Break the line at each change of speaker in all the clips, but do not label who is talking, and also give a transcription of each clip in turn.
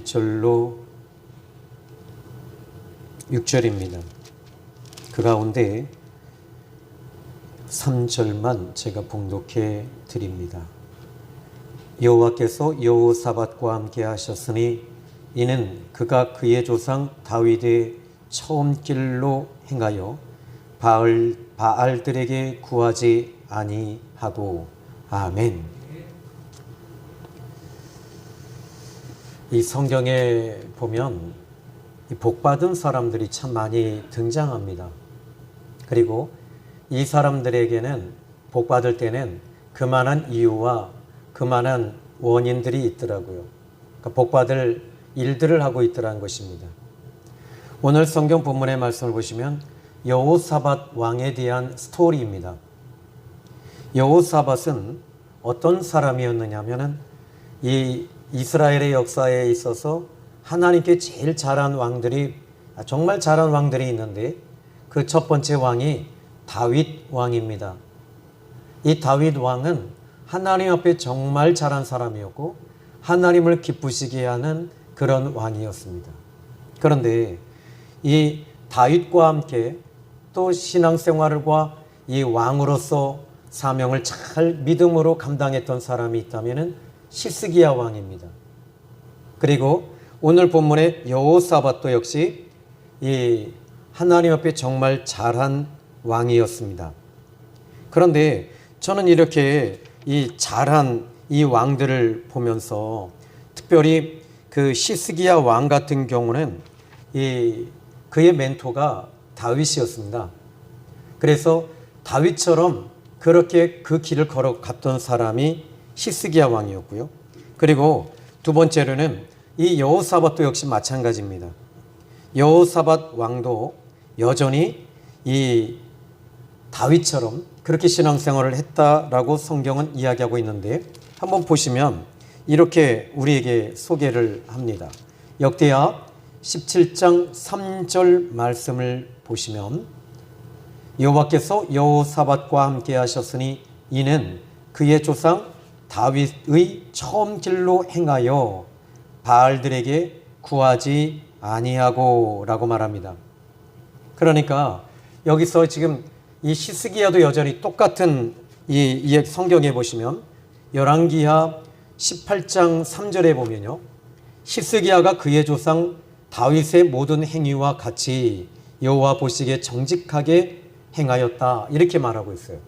1절로 6절입니다. 그 가운데 3절만 제가 봉독해 드립니다. 여호와께서 여호사밧과 함께 하셨으니 이는 그가 그의 조상 다윗의 처음 길로 행하여 바알들에게 구하지 아니하고. 아멘. 이 성경에 보면 복받은 사람들이 참 많이 등장합니다. 그리고 이 사람들에게는 복받을 때는 그만한 이유와 그만한 원인들이 있더라고요. 그러니까 복받을 일들을 하고 있더라는 것입니다. 오늘 성경 본문의 말씀을 보시면 여호사밧 왕에 대한 스토리입니다. 여호사밧은 어떤 사람이었느냐 하면은 이 이스라엘의 역사에 있어서 하나님께 제일 잘한 왕들이, 정말 잘한 왕들이 있는데 그 첫 번째 왕이 다윗 왕입니다. 이 다윗 왕은 하나님 앞에 정말 잘한 사람이었고 하나님을 기쁘시게 하는 그런 왕이었습니다. 그런데 이 다윗과 함께 또 신앙생활과 이 왕으로서 사명을 잘 믿음으로 감당했던 사람이 있다면 시스기야 왕입니다. 그리고 오늘 본문의 여호사밧도 역시 이 하나님 앞에 정말 잘한 왕이었습니다. 그런데 저는 이렇게 이 잘한 이 왕들을 보면서 특별히 그 시스기야 왕 같은 경우는 그의 멘토가 다윗이었습니다. 그래서 다윗처럼 그렇게 그 길을 걸어갔던 사람이 시스기야 왕이었고요. 그리고 두 번째로는 이 여호사밧도 역시 마찬가지입니다. 여호사밧 왕도 여전히 이 다윗처럼 그렇게 신앙생활을 했다라고 성경은 이야기하고 있는데 한번 보시면 이렇게 우리에게 소개를 합니다. 역대하 17장 3절 말씀을 보시면 여호와께서 여호사밧과 함께 하셨으니 이는 그의 조상 다윗의 처음 길로 행하여 바알들에게 구하지 아니하고 라고 말합니다. 그러니까 여기서 지금 이 시스기야도 여전히 똑같은 이 성경에 보시면 열왕기하 18장 3절에 보면요, 시스기야가 그의 조상 다윗의 모든 행위와 같이 여호와 보시기에 정직하게 행하였다 이렇게 말하고 있어요.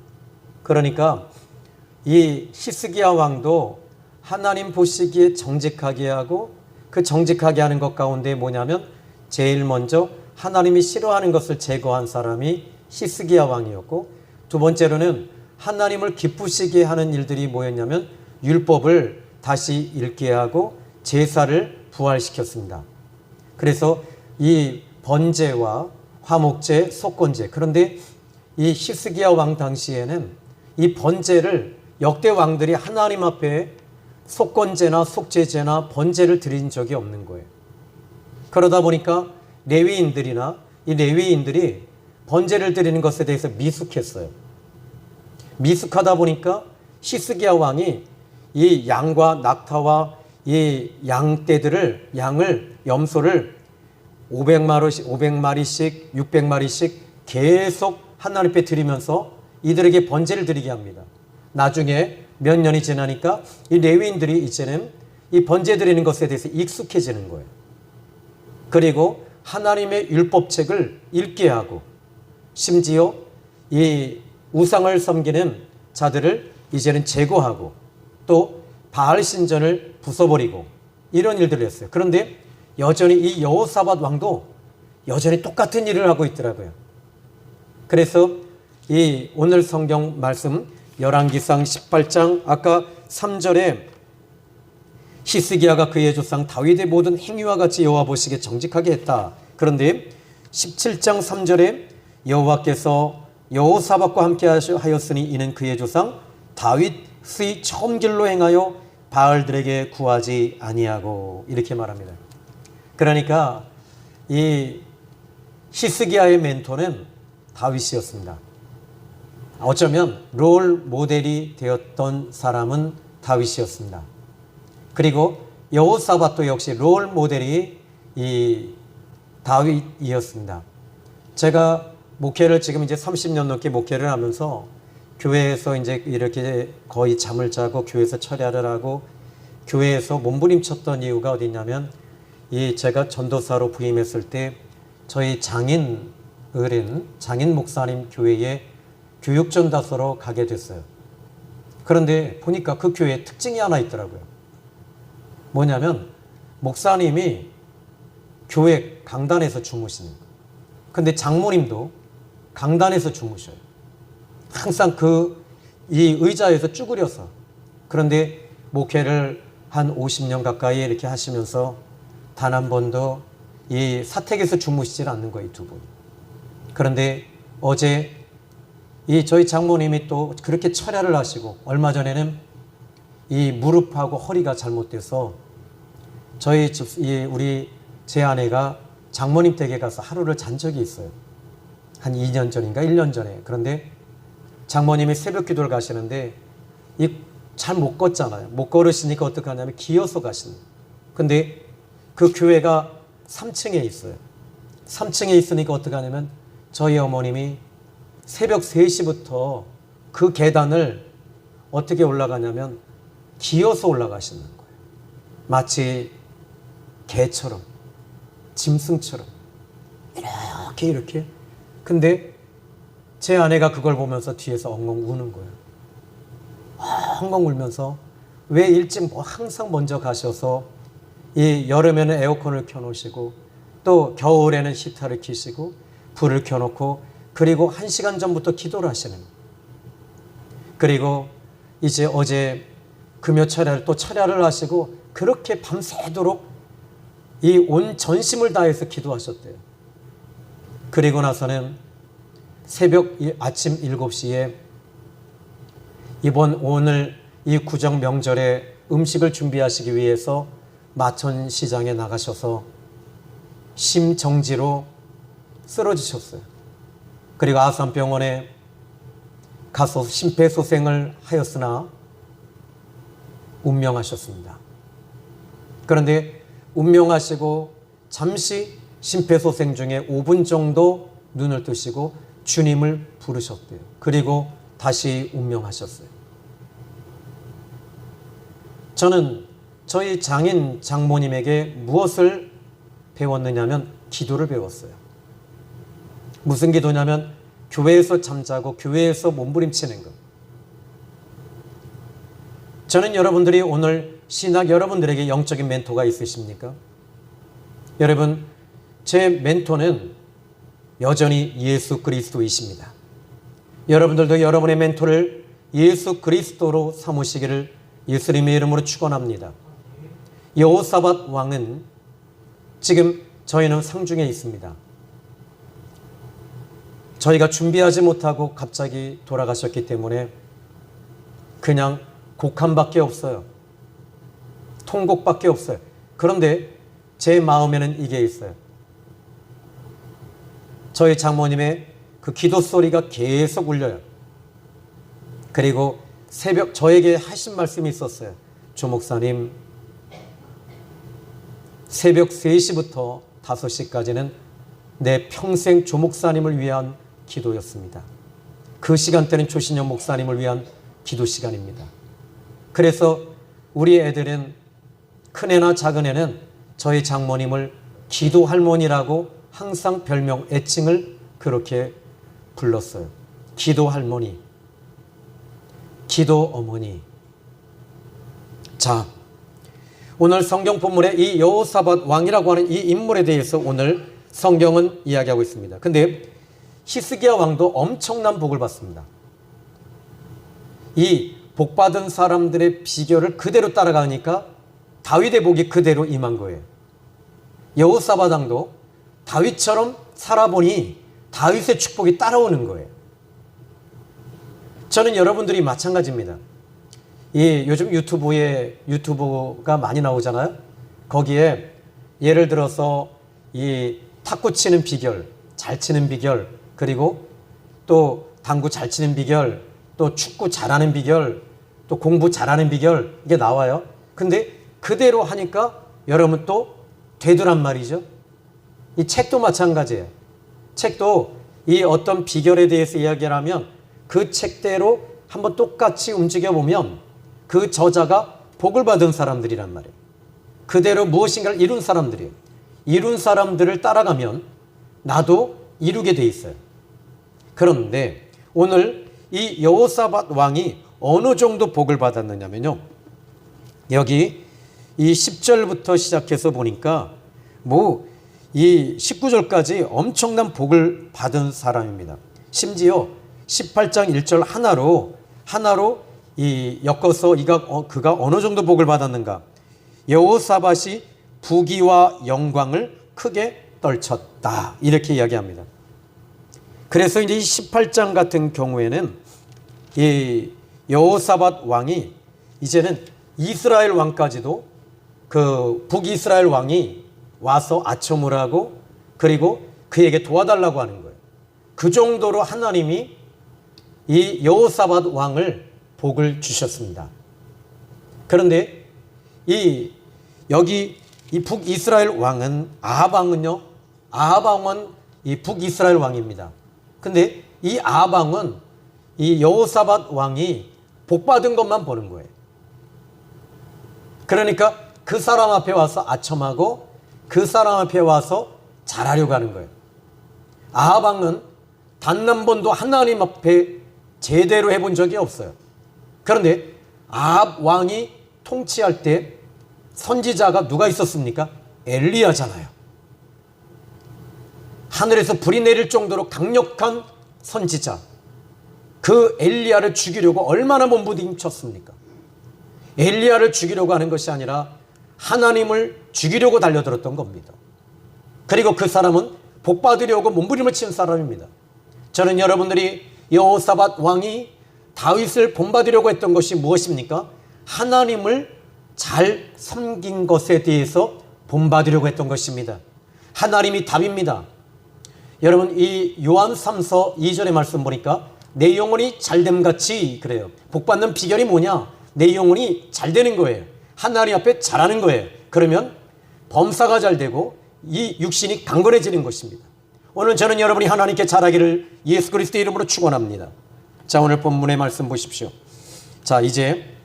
그러니까 이 시스기야 왕도 하나님 보시기에 정직하게 하고 그 정직하게 하는 것 가운데 뭐냐면 제일 먼저 하나님이 싫어하는 것을 제거한 사람이 시스기야 왕이었고, 두 번째로는 하나님을 기쁘시게 하는 일들이 뭐였냐면 율법을 다시 읽게 하고 제사를 부활시켰습니다. 그래서 이 번제와 화목제, 속건제, 그런데 이 시스기야 왕 당시에는 이 번제를 역대 왕들이 하나님 앞에 속건제나 속죄제나 번제를 드린 적이 없는 거예요. 그러다 보니까 레위인들이나 이 레위인들이 번제를 드리는 것에 대해서 미숙했어요. 미숙하다 보니까 시스기야 왕이 이 양과 낙타와 이 양을 염소를 500마리씩 600마리씩 계속 하나님 앞에 드리면서 이들에게 번제를 드리게 합니다. 나중에 몇 년이 지나니까 이 레위인들이 이제는 이 번제 드리는 것에 대해서 익숙해지는 거예요. 그리고 하나님의 율법책을 읽게 하고 심지어 이 우상을 섬기는 자들을 이제는 제거하고 또 바알 신전을 부숴버리고 이런 일들을 했어요. 그런데 여전히 이 여호사밧 왕도 여전히 똑같은 일을 하고 있더라고요. 그래서 이 오늘 성경 말씀 열왕기상 18장 아까 3절에 시스기야가 그의 조상 다윗의 모든 행위와 같이 여호와 보시기에 정직하게 했다. 그런데 17장 3절에 여호와께서 여호사밧과 함께 하였으니 이는 그의 조상 다윗의 처음 길로 행하여 바알들에게 구하지 아니하고 이렇게 말합니다. 그러니까 이 시스기야의 멘토는 다윗이었습니다. 어쩌면 롤 모델이 되었던 사람은 다윗이었습니다. 그리고 여호사밧도 역시 롤 모델이 이 다윗이었습니다. 제가 목회를 지금 이제 30년 넘게 목회를 하면서 교회에서 이제 이렇게 거의 잠을 자고 교회에서 철야를 하고 교회에서 몸부림쳤던 이유가 어디 있냐면 이 제가 전도사로 부임했을 때 저희 장인 목사님 교회에 교육전도사로 가게 됐어요. 그런데 보니까 그 교회에 특징이 하나 있더라고요. 뭐냐면 목사님이 교회 강단에서 주무시는 거예요. 근데 장모님도 강단에서 주무셔요. 항상 이 의자에서 쭈그려서. 그런데 목회를 한 50년 가까이 이렇게 하시면서 단 한 번도 이 사택에서 주무시질 않는 거예요, 두 분이. 그런데 어제 이 저희 장모님이 또 그렇게 철야를 하시고 얼마 전에는 이 무릎하고 허리가 잘못돼서 제 아내가 장모님 댁에 가서 하루를 잔 적이 있어요. 한 2년 전인가 1년 전에. 그런데 장모님이 새벽 기도를 가시는데 잘 못 걷잖아요. 못 걸으시니까 어떻게 하냐면 기어서 가시는 거예요. 근데 그 교회가 3층에 있어요. 3층에 있으니까 어떻게 하냐면 저희 어머님이 새벽 3시부터 그 계단을 어떻게 올라가냐면 기어서 올라가시는 거예요. 마치 개처럼, 짐승처럼 이렇게. 근데 제 아내가 그걸 보면서 뒤에서 엉엉 우는 거예요. 엉엉 울면서 왜 일찍 항상 먼저 가셔서 이 여름에는 에어컨을 켜놓으시고 또 겨울에는 히터를 켜시고 불을 켜놓고 그리고 1시간 전부터 기도를 하시는 거예요. 그리고 이제 어제 금요 철야를 또 철야를 하시고 그렇게 밤새도록 이 온 전심을 다해서 기도하셨대요. 그리고 나서는 아침 7시에 오늘 이 구정 명절에 음식을 준비하시기 위해서 마천시장에 나가셔서 심정지로 쓰러지셨어요. 그리고 아산병원에 가서 심폐소생을 하였으나 운명하셨습니다. 그런데 운명하시고 잠시 심폐소생 중에 5분 정도 눈을 뜨시고 주님을 부르셨대요. 그리고 다시 운명하셨어요. 저는 저희 장모님에게 무엇을 배웠느냐면 기도를 배웠어요. 무슨 기도냐면 교회에서 잠자고 교회에서 몸부림치는 것. 저는 여러분들이 오늘 여러분들에게 영적인 멘토가 있으십니까? 여러분, 제 멘토는 여전히 예수 그리스도이십니다. 여러분들도 여러분의 멘토를 예수 그리스도로 삼으시기를 예수님의 이름으로 축원합니다. 여호사밧 왕은 지금 저희는 상중에 있습니다. 저희가 준비하지 못하고 갑자기 돌아가셨기 때문에 그냥 곡함밖에 없어요. 통곡밖에 없어요. 그런데 제 마음에는 이게 있어요. 저희 장모님의 그 기도 소리가 계속 울려요. 그리고 저에게 하신 말씀이 있었어요. 조 목사님, 새벽 3시부터 5시까지는 내 평생 조 목사님을 위한 기도였습니다. 그 시간대는 조신영 목사님을 위한 기도 시간입니다. 그래서 우리 애들은 큰애나 작은애는 저희 장모님을 기도 할머니라고 항상 별명, 애칭을 그렇게 불렀어요. 기도 할머니, 기도 어머니. 자, 오늘 성경 본문에 이 여호사밧 왕이라고 하는 이 인물에 대해서 오늘 성경은 이야기하고 있습니다. 근데 히스기야 왕도 엄청난 복을 받습니다. 이 복받은 사람들의 비결을 그대로 따라가니까 다윗의 복이 그대로 임한 거예요. 여호사밧 왕도 다윗처럼 살아보니 다윗의 축복이 따라오는 거예요. 저는 여러분들이 마찬가지입니다. 요즘 유튜브가 많이 나오잖아요. 거기에 예를 들어서 이 탁구 치는 비결, 잘 치는 비결, 그리고 또 당구 잘 치는 비결, 또 축구 잘하는 비결, 또 공부 잘하는 비결, 이게 나와요. 근데 그대로 하니까 여러분 또 되더란 말이죠. 이 책도 마찬가지예요. 책도 이 어떤 비결에 대해서 이야기를 하면 그 책대로 한번 똑같이 움직여보면 그 저자가 복을 받은 사람들이란 말이에요. 그대로 무엇인가를 이룬 사람들이에요. 이룬 사람들을 따라가면 나도 이루게 돼 있어요. 그런데 오늘 이 여호사밧 왕이 어느 정도 복을 받았느냐면요. 여기 이 10절부터 시작해서 보니까 이 19절까지 엄청난 복을 받은 사람입니다. 심지어 18장 1절 하나로 이 엮어서 그가 어느 정도 복을 받았는가. 여호사밧이 부귀와 영광을 크게 떨쳤다. 이렇게 이야기합니다. 그래서 이제 18장 같은 경우에는 이 여호사밧 왕이 이제는 이스라엘 왕까지도 그 북이스라엘 왕이 와서 아첨을 하고 그리고 그에게 도와달라고 하는 거예요. 그 정도로 하나님이 이 여호사밧 왕을 복을 주셨습니다. 그런데 여기 이 북이스라엘 왕은 아합 왕은 이 북이스라엘 왕입니다. 근데 이 아합 왕은 이 여호사밧 왕이 복 받은 것만 보는 거예요. 그러니까 그 사람 앞에 와서 아첨하고 그 사람 앞에 와서 잘하려고 하는 거예요. 아합 왕은 단 한 번도 하나님 앞에 제대로 해본 적이 없어요. 그런데 아합 왕이 통치할 때 선지자가 누가 있었습니까? 엘리야잖아요. 하늘에서 불이 내릴 정도로 강력한 선지자. 그 엘리야를 죽이려고 얼마나 몸부림쳤습니까? 엘리야를 죽이려고 하는 것이 아니라 하나님을 죽이려고 달려들었던 겁니다. 그리고 그 사람은 복 받으려고 몸부림을 치는 사람입니다. 저는 여러분들이 여호사밧 왕이 다윗을 본받으려고 했던 것이 무엇입니까? 하나님을 잘 섬긴 것에 대해서 본받으려고 했던 것입니다. 하나님이 답입니다. 여러분 이 요한 3서 2절의 말씀 보니까 내 영혼이 잘됨같이 그래요. 복받는 비결이 뭐냐? 내 영혼이 잘 되는 거예요. 하나님 앞에 잘하는 거예요. 그러면 범사가 잘 되고 이 육신이 강건해지는 것입니다. 오늘 저는 여러분이 하나님께 잘하기를 예수 그리스도의 이름으로 축원합니다. 자, 오늘 본문의 말씀 보십시오. 자, 이제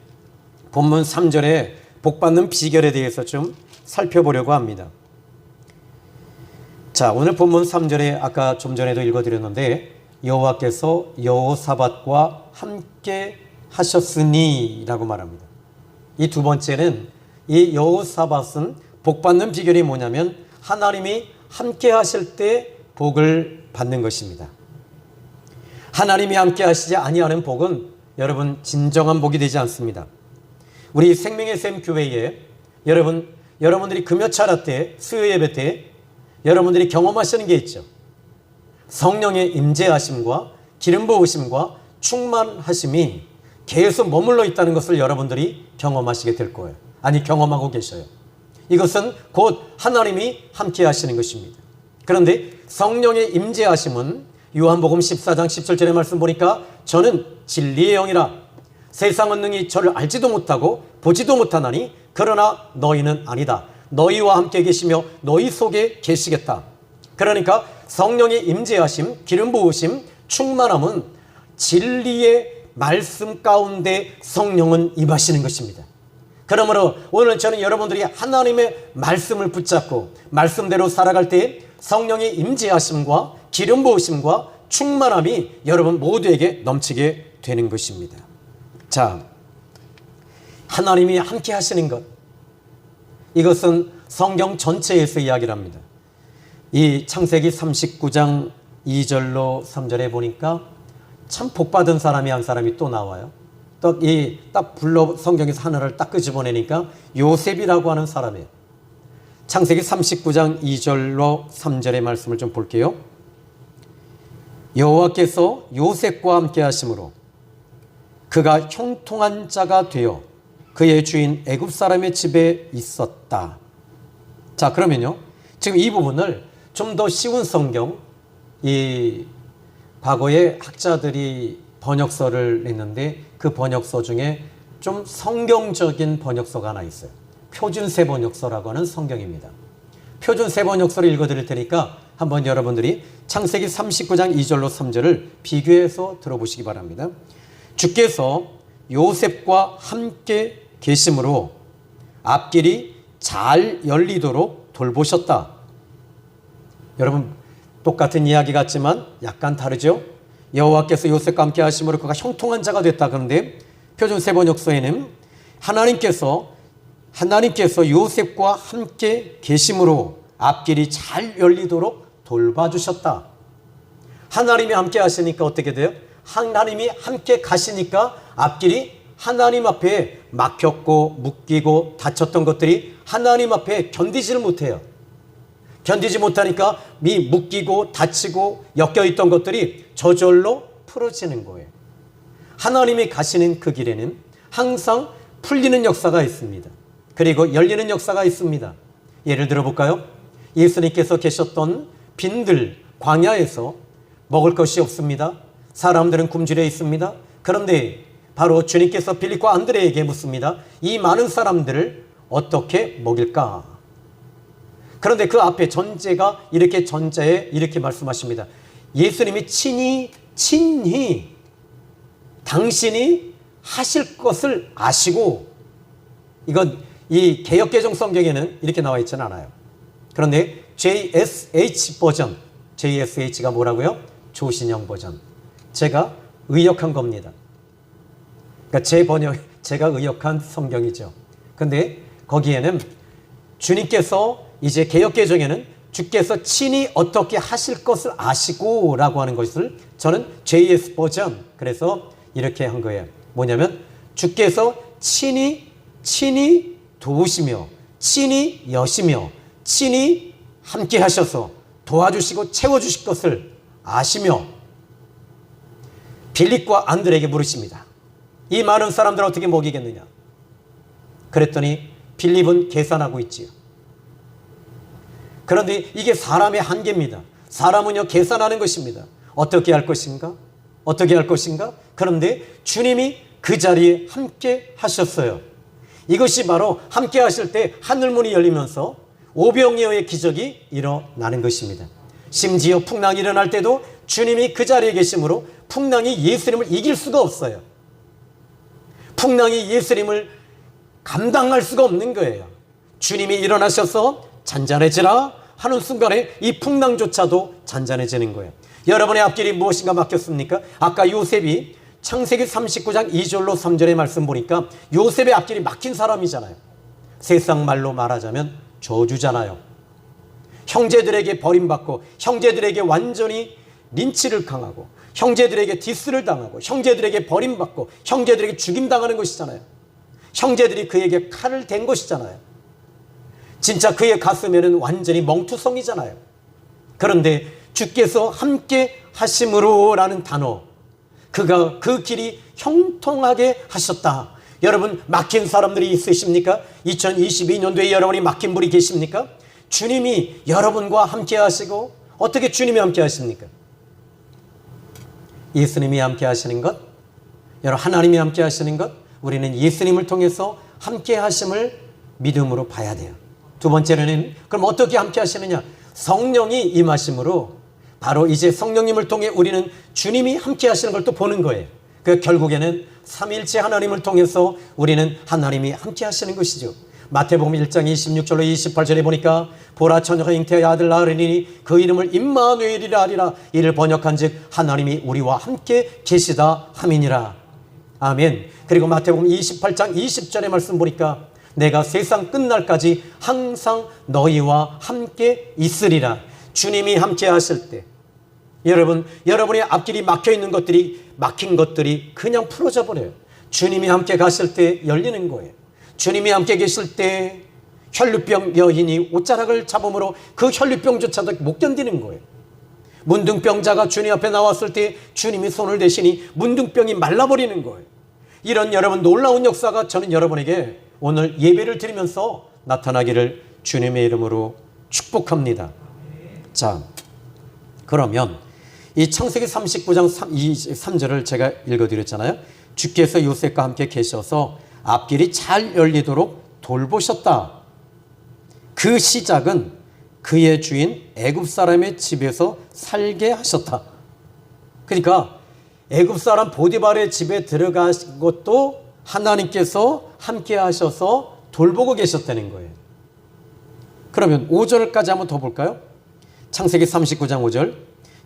본문 3절에 복받는 비결에 대해서 좀 살펴보려고 합니다. 자, 오늘 본문 3절에 아까 좀 전에도 읽어드렸는데 여호와께서 여호사밧과 함께 하셨으니 라고 말합니다. 이 두 번째는 이 여호사밧은 복받는 비결이 뭐냐면 하나님이 함께 하실 때 복을 받는 것입니다. 하나님이 함께 하시지 아니하는 복은 여러분 진정한 복이 되지 않습니다. 우리 생명의 샘 교회에 여러분들이 금요차라 때 수요 예배 때 여러분들이 경험하시는 게 있죠. 성령의 임재하심과 기름 부으심과 충만하심이 계속 머물러 있다는 것을 여러분들이 경험하시게 될 거예요. 아니 경험하고 계셔요. 이것은 곧 하나님이 함께 하시는 것입니다. 그런데 성령의 임재하심은 요한복음 14장 17절의 말씀 보니까 저는 진리의 영이라 세상은 능히 저를 알지도 못하고 보지도 못하나니 그러나 너희는 아니다. 너희와 함께 계시며 너희 속에 계시겠다. 그러니까 성령의 임재하심, 기름 부으심, 충만함은 진리의 말씀 가운데 성령은 임하시는 것입니다. 그러므로 오늘 저는 여러분들이 하나님의 말씀을 붙잡고 말씀대로 살아갈 때 성령의 임재하심과 기름 부으심과 충만함이 여러분 모두에게 넘치게 되는 것입니다. 자, 하나님이 함께 하시는 것, 이것은 성경 전체에서 이야기를 합니다. 이 창세기 39장 2절로 3절에 보니까 참 복받은 사람이 한 사람이 또 나와요. 딱 불러 성경에서 하나를 딱 끄집어내니까 요셉이라고 하는 사람이에요. 창세기 39장 2절로 3절의 말씀을 좀 볼게요. 여호와께서 요셉과 함께 하심으로 그가 형통한 자가 되어 그의 주인 애굽 사람의 집에 있었다. 자, 그러면요, 지금 이 부분을 좀 더 쉬운 성경, 이 과거에 학자들이 번역서를 냈는데 그 번역서 중에 좀 성경적인 번역서가 하나 있어요. 표준 세번역서라고 하는 성경입니다. 표준 세번역서를 읽어드릴 테니까 한번 여러분들이 창세기 39장 2절로 3절을 비교해서 들어보시기 바랍니다. 주께서 요셉과 함께 계심으로 앞길이 잘 열리도록 돌보셨다. 여러분 똑같은 이야기 같지만 약간 다르죠? 여호와께서 요셉과 함께 하심으로 그가 형통한 자가 됐다. 그런데 표준 세번역서에는 하나님께서 요셉과 함께 계심으로 앞길이 잘 열리도록 돌봐주셨다. 하나님이 함께 하시니까 어떻게 돼요? 하나님이 함께 가시니까 앞길이 하나님 앞에 막혔고 묶이고 닫혔던 것들이 하나님 앞에 견디지를 못해요. 견디지 못하니까 묶이고 닫히고 엮여있던 것들이 저절로 풀어지는 거예요. 하나님이 가시는 그 길에는 항상 풀리는 역사가 있습니다. 그리고 열리는 역사가 있습니다. 예를 들어 볼까요? 예수님께서 계셨던 빈들 광야에서 먹을 것이 없습니다. 사람들은 굶주려 있습니다. 그런데 바로 주님께서 빌립과 안드레에게 묻습니다. 이 많은 사람들을 어떻게 먹일까? 그런데 그 앞에 전제가 전자에 이렇게 말씀하십니다. 예수님이 친히 당신이 하실 것을 아시고, 이건 이 개역개정 성경에는 이렇게 나와 있지는 않아요. 그런데 JSH 버전, JSH가 뭐라고요? 조신영 버전. 제가 의역한 겁니다. 그러니까 제가 의역한 성경이죠. 근데 거기에는 주님께서 이제 개역개정에는 주께서 친히 어떻게 하실 것을 아시고 라고 하는 것을 저는 JS 버전, 그래서 이렇게 한 거예요. 뭐냐면 주께서 친히 도우시며 친히 여시며 친히 함께 하셔서 도와주시고 채워주실 것을 아시며 빌립과 안드레에게 물으십니다. 이 많은 사람들 어떻게 먹이겠느냐? 그랬더니 빌립은 계산하고 있지요. 그런데 이게 사람의 한계입니다. 사람은요, 계산하는 것입니다. 어떻게 할 것인가? 어떻게 할 것인가? 그런데 주님이 그 자리에 함께 하셨어요. 이것이 바로 함께 하실 때 하늘문이 열리면서 오병이어의 기적이 일어나는 것입니다. 심지어 풍랑이 일어날 때도 주님이 그 자리에 계심으로 풍랑이 예수님을 이길 수가 없어요. 풍랑이 예수님을 감당할 수가 없는 거예요. 주님이 일어나셔서 잔잔해지라 하는 순간에 이 풍랑조차도 잔잔해지는 거예요. 여러분의 앞길이 무엇인가 막혔습니까? 아까 요셉이 창세기 39장 2절로 3절의 말씀 보니까 요셉의 앞길이 막힌 사람이잖아요. 세상 말로 말하자면 저주잖아요. 형제들에게 버림받고 형제들에게 완전히 린치를 당하고 형제들에게 디스를 당하고 형제들에게 버림받고 형제들에게 죽임당하는 것이잖아요. 형제들이 그에게 칼을 댄 것이잖아요. 진짜 그의 가슴에는 완전히 멍투성이잖아요. 그런데 주께서 함께 하심으로 라는 단어, 그가 그 길이 형통하게 하셨다. 여러분 막힌 사람들이 있으십니까? 2022년도에 여러분이 막힌 분이 계십니까? 주님이 여러분과 함께 하시고, 어떻게 주님이 함께 하십니까? 예수님이 함께 하시는 것, 여러분 하나님이 함께 하시는 것, 우리는 예수님을 통해서 함께 하심을 믿음으로 봐야 돼요. 두 번째로는 그럼 어떻게 함께 하시느냐? 성령이 임하심으로 바로 이제 성령님을 통해 우리는 주님이 함께 하시는 걸 또 보는 거예요. 그 결국에는 삼위일체 하나님을 통해서 우리는 하나님이 함께 하시는 것이죠. 마태복음 1장 26절로 28절에 보니까 보라 처녀가 잉태하여 아들 낳으리니 그 이름을 임마누엘이라 하리라. 이를 번역한즉 하나님이 우리와 함께 계시다 함이니라. 아멘. 그리고 마태복음 28장 20절의 말씀 보니까 내가 세상 끝날까지 항상 너희와 함께 있으리라. 주님이 함께 하실 때 여러분의 앞길이 막혀있는 것들이, 막힌 것들이 그냥 풀어져 버려요. 주님이 함께 가실 때 열리는 거예요. 주님이 함께 계실 때 혈루병 여인이 옷자락을 잡음으로 그 혈루병조차도 못 견디는 거예요. 문둥병자가 주님 앞에 나왔을 때 주님이 손을 대시니 문둥병이 말라버리는 거예요. 이런 여러분 놀라운 역사가 저는 여러분에게 오늘 예배를 드리면서 나타나기를 주님의 이름으로 축복합니다. 자, 그러면 이 창세기 39장 3절을 제가 읽어드렸잖아요. 주께서 요셉과 함께 계셔서 앞길이 잘 열리도록 돌보셨다. 그 시작은 그의 주인 애굽 사람의 집에서 살게 하셨다. 그러니까 애굽 사람 보디발의 집에 들어간 것도 하나님께서 함께 하셔서 돌보고 계셨다는 거예요. 그러면 5절까지 한번 더 볼까요? 창세기 39장 5절.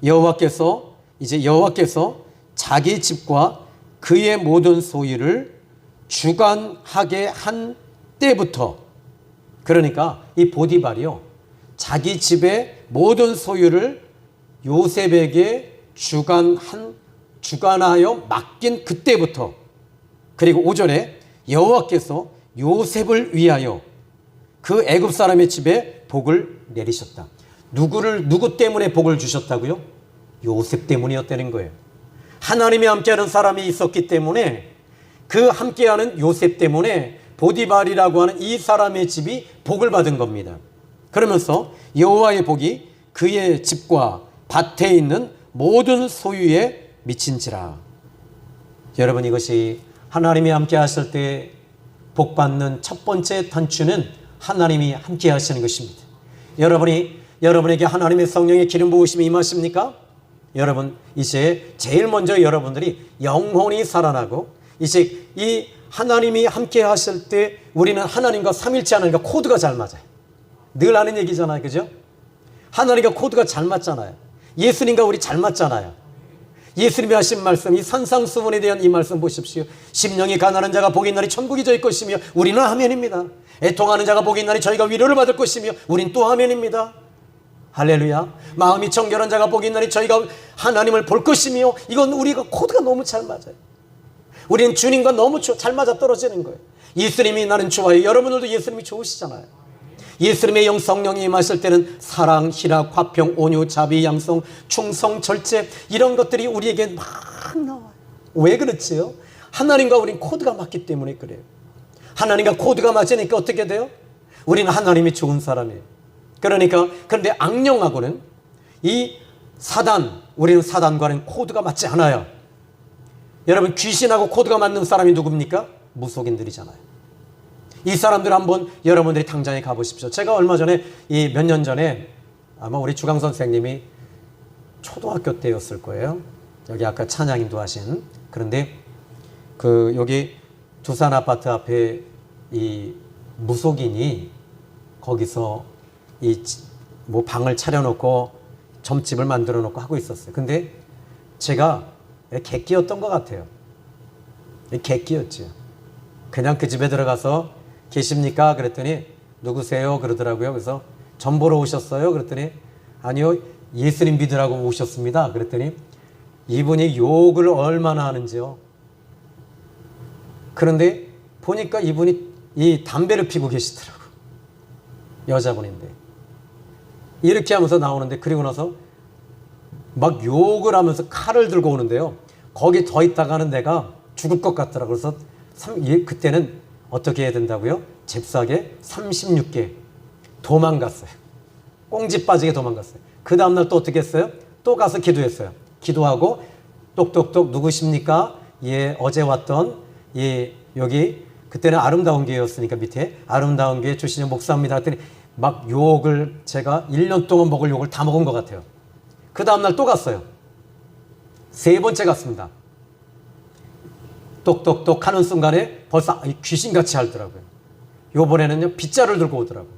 여호와께서 자기 집과 그의 모든 소유를 주관하게 한 때부터, 그러니까 이 보디발이요, 자기 집의 모든 소유를 요셉에게 주관하여 맡긴 그때부터, 그리고 5절에 여호와께서 요셉을 위하여 그 애굽 사람의 집에 복을 내리셨다. 누구 때문에 복을 주셨다고요? 요셉 때문이었다는 거예요. 하나님이 함께하는 사람이 있었기 때문에, 그 함께하는 요셉 때문에 보디발이라고 하는 이 사람의 집이 복을 받은 겁니다. 그러면서 여호와의 복이 그의 집과 밭에 있는 모든 소유에 미친지라. 여러분, 이것이 하나님이 함께 하실 때 복 받는 첫 번째 단추는 하나님이 함께 하시는 것입니다. 여러분에게 하나님의 성령의 기름 부으심이 임하십니까? 여러분, 이제 제일 먼저 여러분들이 영혼이 살아나고, 이제 이 하나님이 함께 하실 때 우리는 하나님과 삼일체 하나님과 코드가 잘 맞아요. 늘 하는 얘기잖아요. 그죠? 하나님과 코드가 잘 맞잖아요. 예수님과 우리 잘 맞잖아요. 예수님이 하신 말씀, 이 산상수훈에 대한 이 말씀 보십시오. 심령이 가난한 자가 복이 있나니 천국이 저희 것이며, 우리는 아멘입니다. 애통하는 자가 복이 있나니 저희가 위로를 받을 것이며, 우린 또 아멘입니다. 할렐루야. 마음이 정결한 자가 복이 있나니 저희가 하나님을 볼 것이며, 이건 우리가 코드가 너무 잘 맞아요. 우리는 주님과 너무 잘 맞아떨어지는 거예요. 예수님이 나는 좋아요. 여러분들도 예수님이 좋으시잖아요. 예수님의 영 성령이 임하실 때는 사랑, 희락, 화평, 온유, 자비, 양성, 충성, 절제, 이런 것들이 우리에게 막 나와요. 왜 그렇지요? 하나님과 우린 코드가 맞기 때문에 그래요. 하나님과 코드가 맞으니까 어떻게 돼요? 우리는 하나님이 좋은 사람이에요. 그런데 악령하고는 우리는 사단과는 코드가 맞지 않아요. 여러분, 귀신하고 코드가 맞는 사람이 누굽니까? 무속인들이잖아요. 이 사람들 한번 여러분들이 당장에 가보십시오. 제가 얼마 전에, 몇 년 전에, 아마 우리 주강 선생님이 초등학교 때였을 거예요. 여기 아까 찬양인도 하신. 그런데 여기 두산 아파트 앞에 이 무속인이 거기서 방을 차려놓고 점집을 만들어 놓고 하고 있었어요. 근데 제가 객기였던 것 같아요. 객기였죠. 그냥 그 집에 들어가서 계십니까? 그랬더니 누구세요? 그러더라고요. 그래서 전 보러 오셨어요? 그랬더니 아니요, 예수님 믿으라고 오셨습니다. 그랬더니 이분이 욕을 얼마나 하는지요. 그런데 보니까 이분이 이 담배를 피고 계시더라고요. 여자분인데. 이렇게 하면서 나오는데, 그리고 나서 막 욕을 하면서 칼을 들고 오는데요. 거기 더 있다가는 내가 죽을 것 같더라고요. 그래서 그때는 어떻게 해야 된다고요? 잽싸게 36개 도망갔어요. 꽁지 빠지게 도망갔어요. 그 다음날 또 어떻게 했어요? 또 가서 기도했어요. 기도하고 똑똑똑 누구십니까? 예, 어제 왔던 여기 그때는 아름다운 교회였으니까 밑에 아름다운 교회 출신의 목사입니다. 했더니 막 욕을, 제가 1년 동안 먹을 욕을 다 먹은 것 같아요. 그 다음날 또 갔어요. 3번째 갔습니다. 똑똑똑 하는 순간에 벌써 귀신같이 하더라고요. 요번에는요, 빗자루를 들고 오더라고요.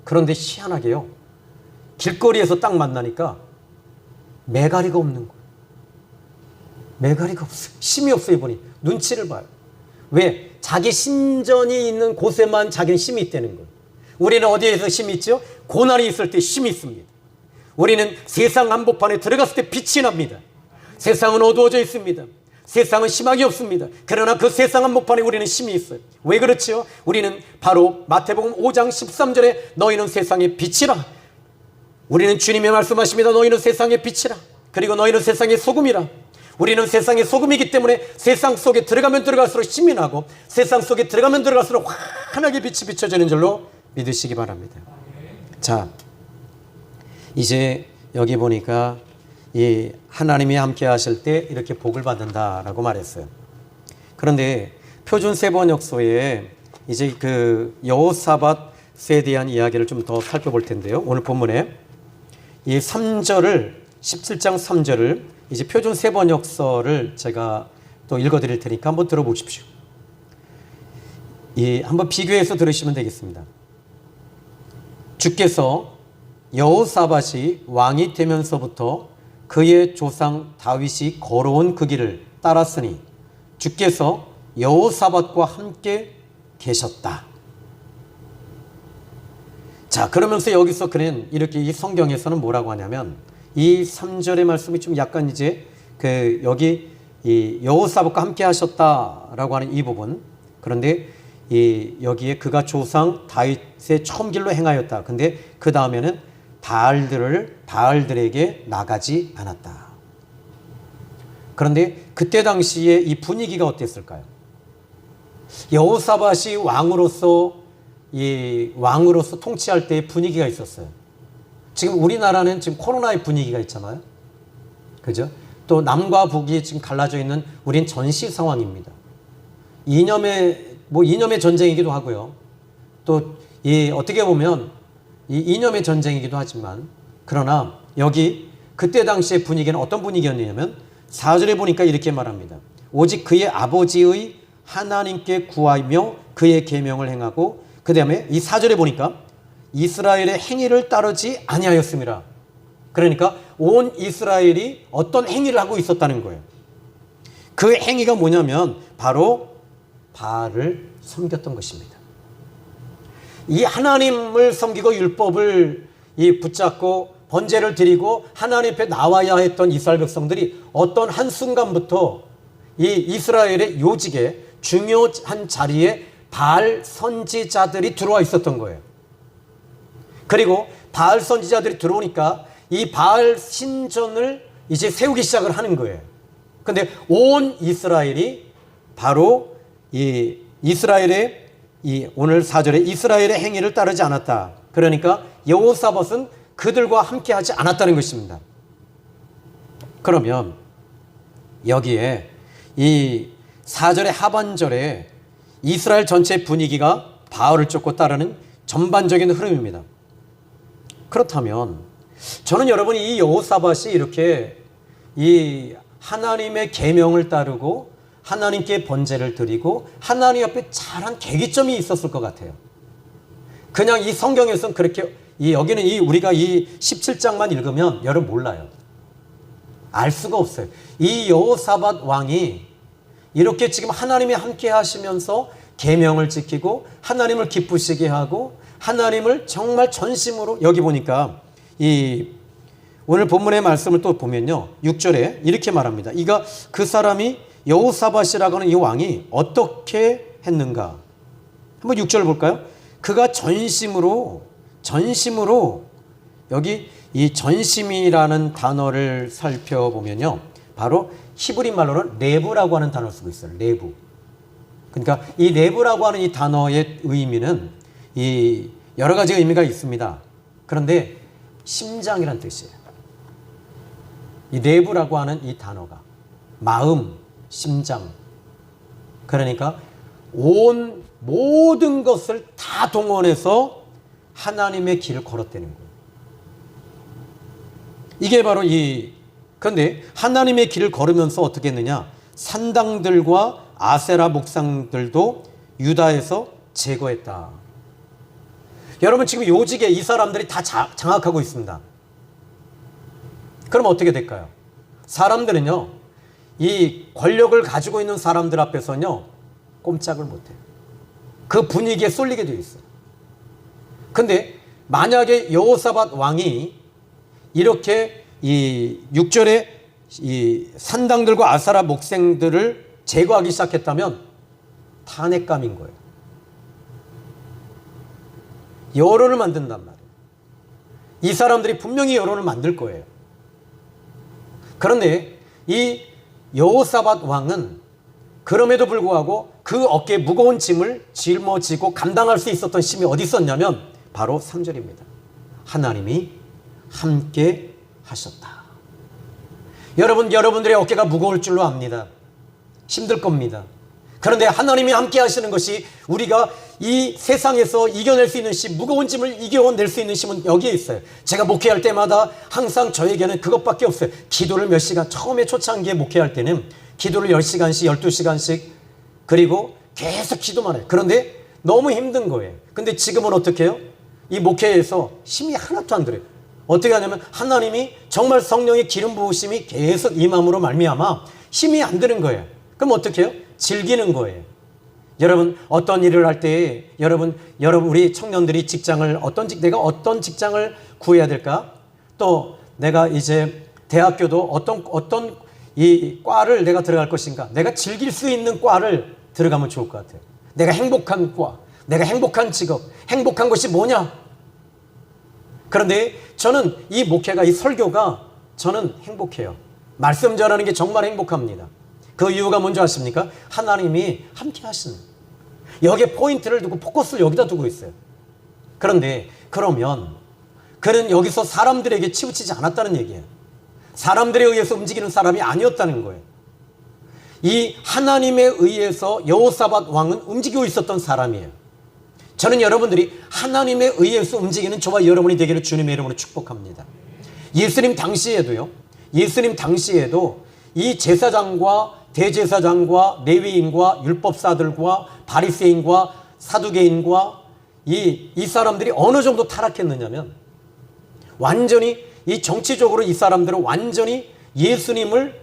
그런데 희한하게요, 길거리에서 딱 만나니까 매가리가 없는 거예요. 매가리가 없어요. 힘이 없어요. 이분이 눈치를 봐요. 왜? 자기 신전이 있는 곳에만 자기는 힘이 있다는 거예요. 우리는 어디에서 힘이 있죠? 고난이 있을 때 힘이 있습니다. 우리는 세상 한복판에 들어갔을 때 빛이 납니다. 세상은 어두워져 있습니다. 세상은 희망이 없습니다. 그러나 그 세상 한복판에 우리는 힘이 있어요. 왜 그렇지요? 우리는 바로 마태복음 5장 13절에 너희는 세상의 빛이라. 우리는 주님의 말씀하십니다. 너희는 세상의 빛이라. 그리고 너희는 세상의 소금이라. 우리는 세상의 소금이기 때문에 세상 속에 들어가면 들어갈수록 힘이 나고, 세상 속에 들어가면 들어갈수록 환하게 빛이 비춰지는 줄로 믿으시기 바랍니다. 자, 이제 여기 보니까 이 하나님이 함께 하실 때 이렇게 복을 받는다라고 말했어요. 그런데 표준 세번역소에 이제 그 여호사밧에 대한 이야기를 좀 더 살펴볼 텐데요. 오늘 본문에 이 3절을 17장 3절을 이제 표준 세번역서를 제가 또 읽어드릴 테니까 한번 들어보십시오. 한번 비교해서 들으시면 되겠습니다. 주께서 여호사밧이 왕이 되면서부터 그의 조상 다윗이 걸어온 그 길을 따랐으니 주께서 여호사밧과 함께 계셨다. 자, 그러면서 여기서 그는 이렇게 이 성경에서는 뭐라고 하냐면 이 3절의 말씀이 좀 약간 이제 그 여기 이 여호사밧과 함께 하셨다라고 하는 이 부분, 그런데 이 여기에 그가 조상 다윗의 처음 길로 행하였다. 근데 그 다음에는 바알들에게 나가지 않았다. 그런데 그때 당시에 이 분위기가 어땠을까요? 여호사밧이 왕으로서 통치할 때의 분위기가 있었어요. 지금 우리나라는 지금 코로나의 분위기가 있잖아요. 그죠? 또 남과 북이 지금 갈라져 있는 우린 전시 상황입니다. 이념의 전쟁이기도 하고요. 또 어떻게 보면 이념의 전쟁이기도 하지만, 그러나 여기 그때 당시의 분위기는 어떤 분위기였냐면 4절에 보니까 이렇게 말합니다. 오직 그의 아버지의 하나님께 구하며 그의 계명을 행하고, 그 다음에 이 4절에 보니까 이스라엘의 행위를 따르지 아니하였습니다. 그러니까 온 이스라엘이 어떤 행위를 하고 있었다는 거예요. 그 행위가 뭐냐면 바로 바알을 섬겼던 것입니다. 이 하나님을 섬기고 율법을 붙잡고 번제를 드리고 하나님 앞에 나와야 했던 이스라엘 백성들이 어떤 한순간부터 이 이스라엘의 요직에 중요한 자리에 바알 선지자들이 들어와 있었던 거예요. 그리고 바알 선지자들이 들어오니까 이 바알 신전을 이제 세우기 시작을 하는 거예요. 근데 온 이스라엘이 바로 이 이스라엘의 오늘 4절에 이스라엘의 행위를 따르지 않았다. 그러니까 여호사밧은 그들과 함께 하지 않았다는 것입니다. 그러면 여기에 이 4절의 하반절에 이스라엘 전체 분위기가 바알을 쫓고 따르는 전반적인 흐름입니다. 그렇다면 저는 여러분이 이 여호사밧이 이렇게 이 하나님의 계명을 따르고 하나님께 번제를 드리고 하나님 앞에 잘한 계기점이 있었을 것 같아요. 그냥 이 성경에서는 그렇게 여기는 우리가 이 17장만 읽으면 여러분 몰라요. 알 수가 없어요. 이 여호사밧 왕이 이렇게 지금 하나님이 함께 하시면서 계명을 지키고 하나님을 기쁘시게 하고 하나님을 정말 전심으로, 여기 보니까 오늘 본문의 말씀을 또 보면요 6절에 이렇게 말합니다. 그 사람이 여호사밧이라고 하는 이 왕이 어떻게 했는가? 한번 6절 볼까요? 그가 전심으로 여기 이 전심이라는 단어를 살펴보면요 바로 히브리 말로는 레브라고 하는 단어를 쓰고 있어요. 레브. 그러니까 이 레브라고 하는 이 단어의 의미는 여러 가지 의미가 있습니다. 그런데 심장이란 뜻이에요. 이 레브라고 하는 이 단어가 마음, 심장. 그러니까 모든 것을 다 동원해서 하나님의 길을 걸었다는 거예요. 이게 바로 그런데 하나님의 길을 걸으면서 어떻게 했느냐? 산당들과 아세라 목상들도 유다에서 제거했다. 여러분 지금 요직에 이 사람들이 다 장악하고 있습니다. 그럼 어떻게 될까요? 사람들은요, 이 권력을 가지고 있는 사람들 앞에서는요, 꼼짝을 못해요. 그 분위기에 쏠리게 되어 있어요. 근데 만약에 여호사밧 왕이 이렇게 6절에 이 산당들과 아사라 목생들을 제거하기 시작했다면 탄핵감인 거예요. 여론을 만든단 말이에요. 이 사람들이 분명히 여론을 만들 거예요. 그런데 이 여호사밧 왕은 그럼에도 불구하고 그 어깨에 무거운 짐을 짊어지고 감당할 수 있었던 힘이 어디 있었냐면 바로 3절입니다. 하나님이 함께 하셨다. 여러분들의 어깨가 무거울 줄로 압니다. 힘들 겁니다. 그런데 하나님이 함께 하시는 것이 우리가 이 세상에서 이겨낼 수 있는 힘, 무거운 짐을 이겨낼 수 있는 힘은 여기에 있어요. 제가 목회할 때마다 항상 저에게는 그것밖에 없어요. 기도를 몇 시간, 처음에 초창기에 목회할 때는 기도를 10시간씩, 12시간씩, 그리고 계속 기도만 해요. 그런데 너무 힘든 거예요. 근데 지금은 어떻게 해요? 이 목회에서 힘이 하나도 안 들어요. 어떻게 하냐면 하나님이 정말 성령의 기름 부으심이 계속 임함으로 말미암아 힘이 안 드는 거예요. 그럼 어떻게 해요? 즐기는 거예요. 여러분 어떤 일을 할 때 여러분 우리 청년들이 직장을 내가 어떤 직장을 구해야 될까? 또 내가 이제 대학교도 어떤 이 과를 내가 들어갈 것인가? 내가 즐길 수 있는 과를 들어가면 좋을 것 같아요. 내가 행복한 과, 내가 행복한 직업, 행복한 것이 뭐냐? 그런데 저는 이 목회가, 이 설교가 저는 행복해요. 말씀 전하는 게 정말 행복합니다. 그 이유가 뭔지 아십니까? 하나님이 함께 하시는, 여기에 포인트를 두고 포커스를 여기다 두고 있어요. 그런데 그러면 그는 여기서 사람들에게 치우치지 않았다는 얘기예요. 사람들에 의해서 움직이는 사람이 아니었다는 거예요. 이 하나님에 의해서 여호사밧 왕은 움직이고 있었던 사람이에요. 저는 여러분들이 하나님에 의해서 움직이는 저와 여러분이 되기를 주님의 이름으로 축복합니다. 예수님 당시에도 이 제사장과 대제사장과 레위인과 율법사들과 바리새인과 사두개인과 이 사람들이 어느 정도 타락했느냐면 완전히 이 정치적으로 이 사람들은 완전히 예수님을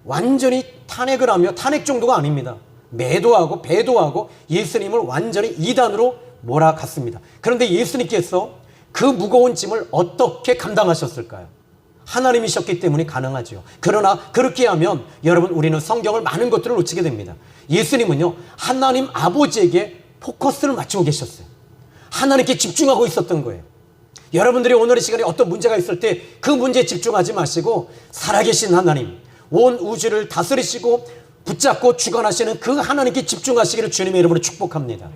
완전히 탄핵을 하며, 탄핵 정도가 아닙니다. 매도하고 배도하고 예수님을 완전히 이단으로 몰아갔습니다. 그런데 예수님께서 그 무거운 짐을 어떻게 감당하셨을까요? 하나님이셨기 때문에 가능하죠. 그러나 그렇게 하면 여러분 우리는 성경을 많은 것들을 놓치게 됩니다. 예수님은요 하나님 아버지에게 포커스를 맞추고 계셨어요. 하나님께 집중하고 있었던 거예요. 여러분들이 오늘 이 시간에 어떤 문제가 있을 때 그 문제에 집중하지 마시고 살아계신 하나님, 온 우주를 다스리시고 붙잡고 주관하시는 그 하나님께 집중하시기를 주님의 이름으로 축복합니다.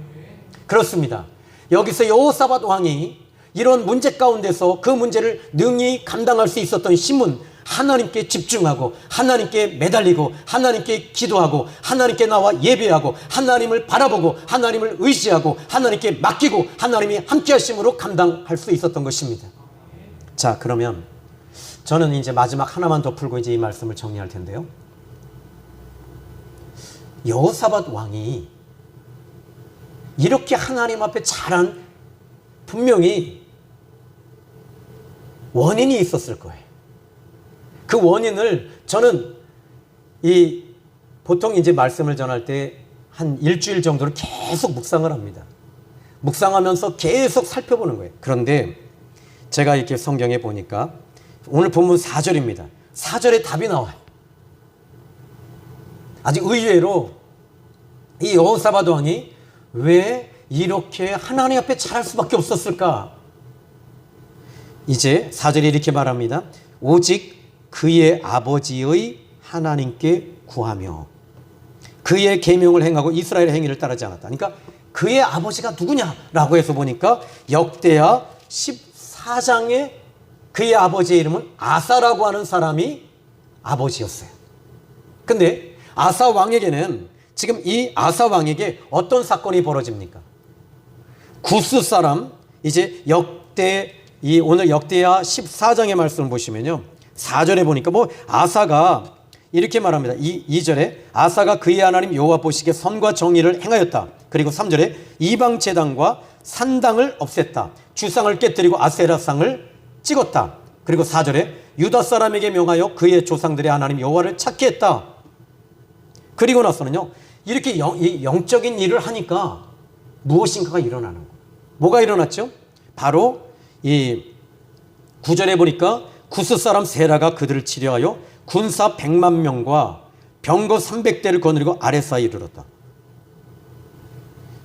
그렇습니다. 여기서 여호사밧 왕이 이런 문제 가운데서 그 문제를 능히 감당할 수 있었던 힘은 하나님께 집중하고 하나님께 매달리고 하나님께 기도하고 하나님께 나와 예배하고 하나님을 바라보고 하나님을 의지하고 하나님께 맡기고 하나님이 함께 하심으로 감당할 수 있었던 것입니다. 자, 그러면 저는 이제 마지막 하나만 더 풀고 이제 이 말씀을 정리할 텐데요. 여호사밧 왕이 이렇게 하나님 앞에 잘한 분명히 원인이 있었을 거예요. 그 원인을 저는 보통 이제 말씀을 전할 때 한 일주일 정도를 계속 묵상을 합니다. 묵상하면서 계속 살펴보는 거예요. 그런데 제가 이렇게 성경에 보니까 오늘 본문 4절입니다. 4절에 답이 나와요. 아주 의외로 이 여호사밧 왕이 왜 이렇게 하나님 앞에 잘할 수밖에 없었을까? 이제 4절에 이렇게 말합니다. 오직 그의 아버지의 하나님께 구하며 그의 계명을 행하고 이스라엘의 행위를 따르지 않았다. 그러니까 그의 아버지가 누구냐라고 해서 보니까 역대하 14장에 그의 아버지의 이름은 아사라고 하는 사람이 아버지였어요. 근데 아사 왕에게는 지금 이 아사 왕에게 어떤 사건이 벌어집니까? 구스 사람, 이제 오늘 역대하 14장의 말씀을 보시면요. 4절에 보니까 아사가 이렇게 말합니다. 2절에 아사가 그의 하나님 여호와 보시기에 선과 정의를 행하였다. 그리고 3절에 이방 제단과 산당을 없앴다. 주상을 깨뜨리고 아세라상을 찍었다. 그리고 4절에 유다 사람에게 명하여 그의 조상들의 하나님 여호와를 찾게 했다. 그리고 나서는요. 이렇게 영적인 일을 하니까 무엇인가가 일어나는 거예요. 뭐가 일어났죠? 바로 이 9절에 보니까 구스 사람 세라가 그들을 치려하여 군사 100만 명과 병거 300대를 거느리고 아레사에 이르렀다.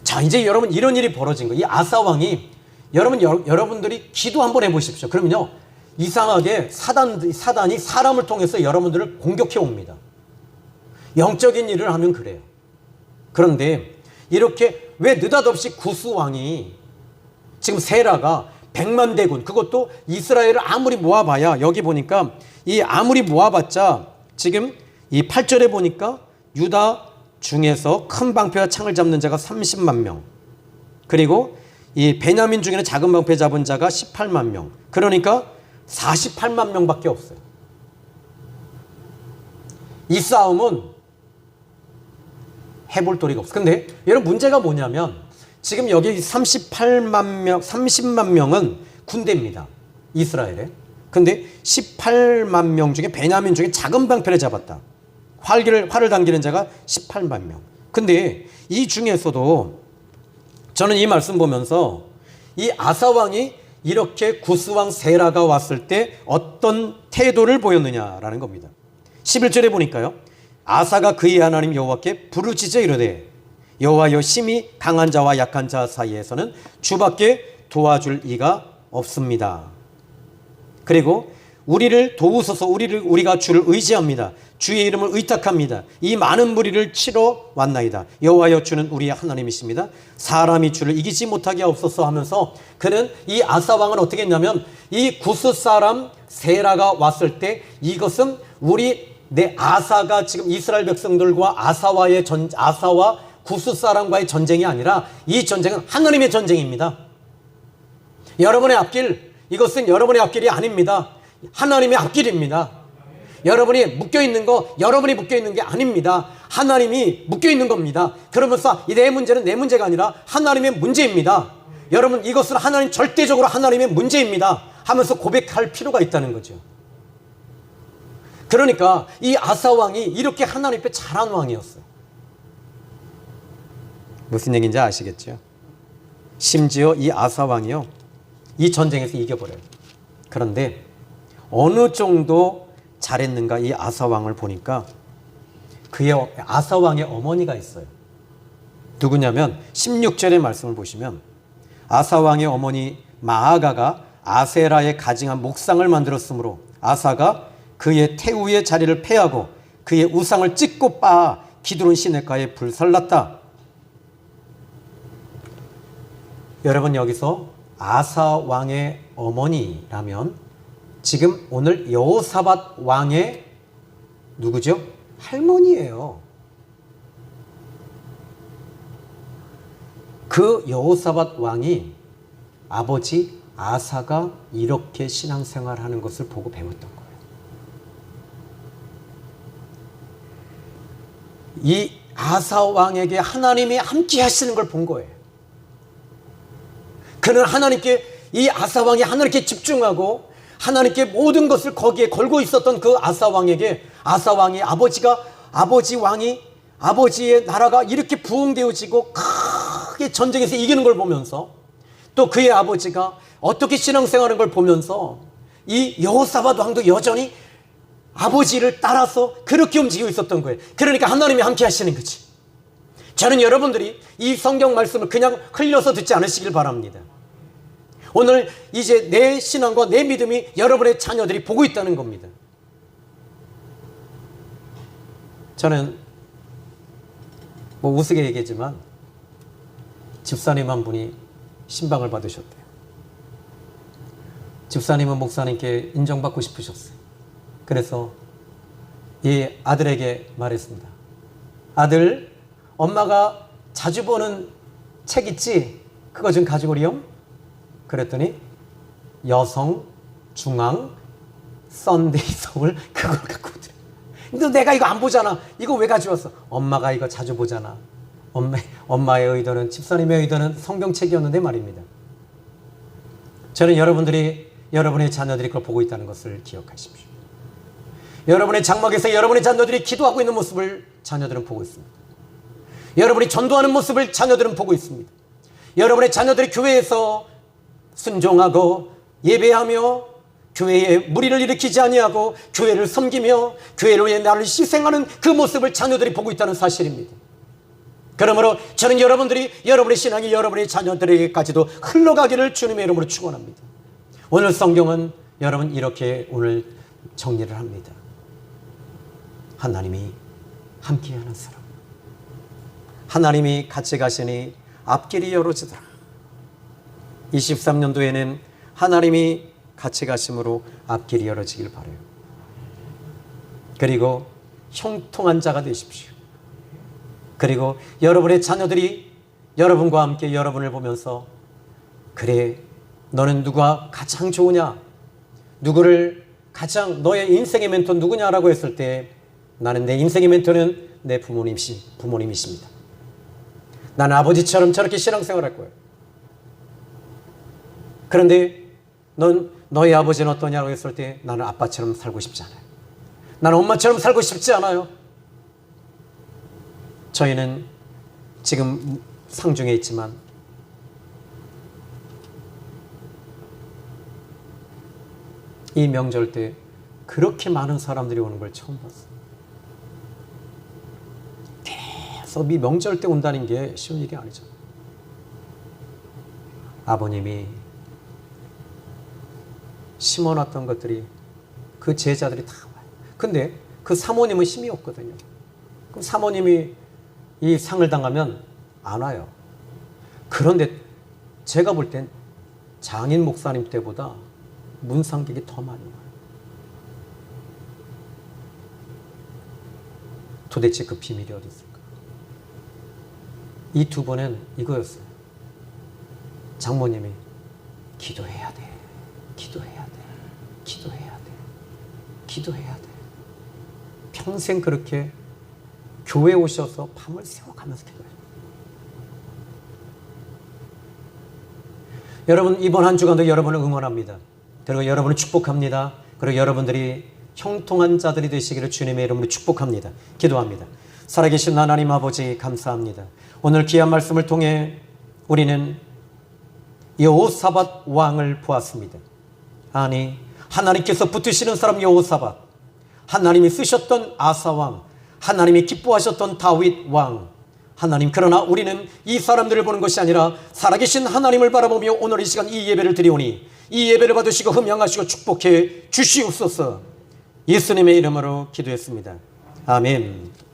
자, 이제 여러분 이런 일이 벌어진 거예요. 이 아사 왕이 여러분들이 기도 한번 해보십시오. 그러면요 이상하게 사단이 사람을 통해서 여러분들을 공격해 옵니다. 영적인 일을 하면 그래요. 그런데 이렇게 왜 느닷없이 구스 왕이 지금 세라가 100만 대군, 그것도 이스라엘을 아무리 모아봐야, 여기 보니까 이 아무리 모아봤자 지금 이 8절에 보니까 유다 중에서 큰 방패와 창을 잡는 자가 30만 명. 그리고 이 베냐민 중에는 작은 방패 잡은 자가 18만 명. 그러니까 48만 명밖에 없어요. 이 싸움은 해볼 도리가 없어요. 근데 여러분 문제가 뭐냐면 지금 여기 38만 명, 30만 명은 군대입니다. 이스라엘에. 근데 18만 명 중에 베냐민 중에 작은 방패를 잡았다. 활을 당기는 자가 18만 명. 근데 이 중에서도 저는 이 말씀 보면서 이 아사 왕이 이렇게 구스왕 세라가 왔을 때 어떤 태도를 보였느냐라는 겁니다. 11절에 보니까요. 아사가 그의 하나님 여호와께 부르짖어 이르되 여호와여 심히 강한 자와 약한 자 사이에서는 주밖에 도와줄 이가 없습니다. 그리고 우리를 도우소서. 우리가 주를 의지합니다. 주의 이름을 의탁합니다. 이 많은 무리를 치러 왔나이다. 여호와여 주는 우리의 하나님이십니다. 사람이 주를 이기지 못하게 하옵소서 하면서 그는 이 아사 왕은 어떻게 했냐면 이 구스 사람 세라가 왔을 때 이것은 내 아사가 지금 이스라엘 백성들과 아사와 구스 사람과의 전쟁이 아니라 이 전쟁은 하나님의 전쟁입니다. 여러분의 앞길, 이것은 여러분의 앞길이 아닙니다. 하나님의 앞길입니다. 여러분이 묶여있는 거 여러분이 묶여있는 게 아닙니다. 하나님이 묶여있는 겁니다. 그러면서 내 문제는 내 문제가 아니라 하나님의 문제입니다. 여러분 이것은 하나님 절대적으로 하나님의 문제입니다 하면서 고백할 필요가 있다는 거죠. 그러니까 이 아사 왕이 이렇게 하나님 앞에 잘한 왕이었어요. 무슨 얘기인지 아시겠죠? 심지어 이 아사 왕이요 이 전쟁에서 이겨버려요. 그런데 어느 정도 잘했는가 이 아사 왕을 보니까 그의 아사 왕의 어머니가 있어요. 누구냐면 16절의 말씀을 보시면 아사 왕의 어머니 마아가가 아세라의 가증한 목상을 만들었으므로 아사가 그의 태우의 자리를 패하고 그의 우상을 찢고 빻아 기드론 시내가에 불살랐다. 여러분 여기서 아사 왕의 어머니라면 지금 오늘 여호사밧 왕의 누구죠? 할머니예요. 그 여호사밧 왕이 아버지 아사가 이렇게 신앙생활하는 것을 보고 배웠던 거예요. 이 아사 왕에게 하나님이 함께 하시는 걸 본 거예요. 그는 이 아사 왕이 하나님께 집중하고 하나님께 모든 것을 거기에 걸고 있었던 그 아사 왕에게 아사 왕이 아버지의 나라가 이렇게 부흥되어지고 크게 전쟁에서 이기는 걸 보면서 또 그의 아버지가 어떻게 신앙생활하는 걸 보면서 이 여호사밧 왕도 여전히 아버지를 따라서 그렇게 움직이고 있었던 거예요. 그러니까 하나님이 함께 하시는 거지. 저는 여러분들이 이 성경 말씀을 그냥 흘려서 듣지 않으시길 바랍니다. 오늘 이제 내 신앙과 내 믿음이 여러분의 자녀들이 보고 있다는 겁니다. 저는 우스개 얘기했지만 집사님 한 분이 신방을 받으셨대요. 집사님은 목사님께 인정받고 싶으셨어요. 그래서 이 아들에게 말했습니다. 아들, 엄마가 자주 보는 책 있지? 그거 좀 가지고 오렴? 그랬더니 여성, 중앙, 썬데이 서울 그걸 갖고 오더래. 근데 내가 이거 안 보잖아. 이거 왜 가져왔어? 엄마가 이거 자주 보잖아. 엄마의 의도는, 집사님의 의도는 성경책이었는데 말입니다. 저는 여러분의 자녀들이 그걸 보고 있다는 것을 기억하십시오. 여러분의 장막에서 여러분의 자녀들이 기도하고 있는 모습을 자녀들은 보고 있습니다. 여러분이 전도하는 모습을 자녀들은 보고 있습니다. 여러분의 자녀들이 교회에서 순종하고 예배하며 교회에 무리를 일으키지 아니하고 교회를 섬기며 교회를 위해 나를 희생하는 그 모습을 자녀들이 보고 있다는 사실입니다. 그러므로 저는 여러분의 신앙이 여러분의 자녀들에게까지도 흘러가기를 주님의 이름으로 축원합니다. 오늘 성경은 여러분 이렇게 오늘 정리를 합니다. 하나님이 함께하는 사람, 하나님이 같이 가시니 앞길이 열어지더라. 23년도에는 하나님이 같이 가심으로 앞길이 열어지길 바라요. 그리고 형통한 자가 되십시오. 그리고 여러분의 자녀들이 여러분과 함께 여러분을 보면서 그래, 너는 누가 가장 좋으냐? 누구를 가장 너의 인생의 멘토 누구냐라고 했을 때 나는 내 인생의 멘토는 내 부모님이십니다. 나는 아버지처럼 저렇게 신앙생활할 거예요. 그런데 너의 아버지는 어떠냐고 했을 때 나는 아빠처럼 살고 싶지 않아요. 나는 엄마처럼 살고 싶지 않아요. 저희는 지금 상중에 있지만 이 명절 때 그렇게 많은 사람들이 오는 걸 처음 봤어요. 계속 이 명절 때 온다는 게 쉬운 일이 아니죠. 아버님이 심어놨던 것들이 그 제자들이 다 와요. 근데 그 사모님은 힘이 없거든요. 그럼 사모님이 이 상을 당하면 안 와요. 그런데 제가 볼 땐 장인 목사님 때보다 문상객이 더 많이 와요. 도대체 그 비밀이 어디 있을까? 이 두 번은 이거였어요. 장모님이 기도해야 돼. 기도해야 돼. 기도해야 돼. 기도해야 돼. 평생 그렇게 교회 오셔서 밤을 새워가면서 기도해요. 여러분, 이번 한 주간도 여러분을 응원합니다. 그리고 여러분을 축복합니다. 그리고 여러분들이 형통한 자들이 되시기를 주님의 이름으로 축복합니다. 기도합니다. 살아계신 하나님 아버지 감사합니다. 오늘 귀한 말씀을 통해 우리는 여호사밧 왕을 보았습니다. 아니, 하나님께서 붙으시는 사람 여호사밧, 하나님이 쓰셨던 아사 왕, 하나님이 기뻐하셨던 다윗 왕, 하나님, 그러나 우리는 이 사람들을 보는 것이 아니라 살아계신 하나님을 바라보며 오늘 이 시간 이 예배를 드리오니 이 예배를 받으시고 흠양하시고 축복해 주시옵소서. 예수님의 이름으로 기도했습니다. 아멘.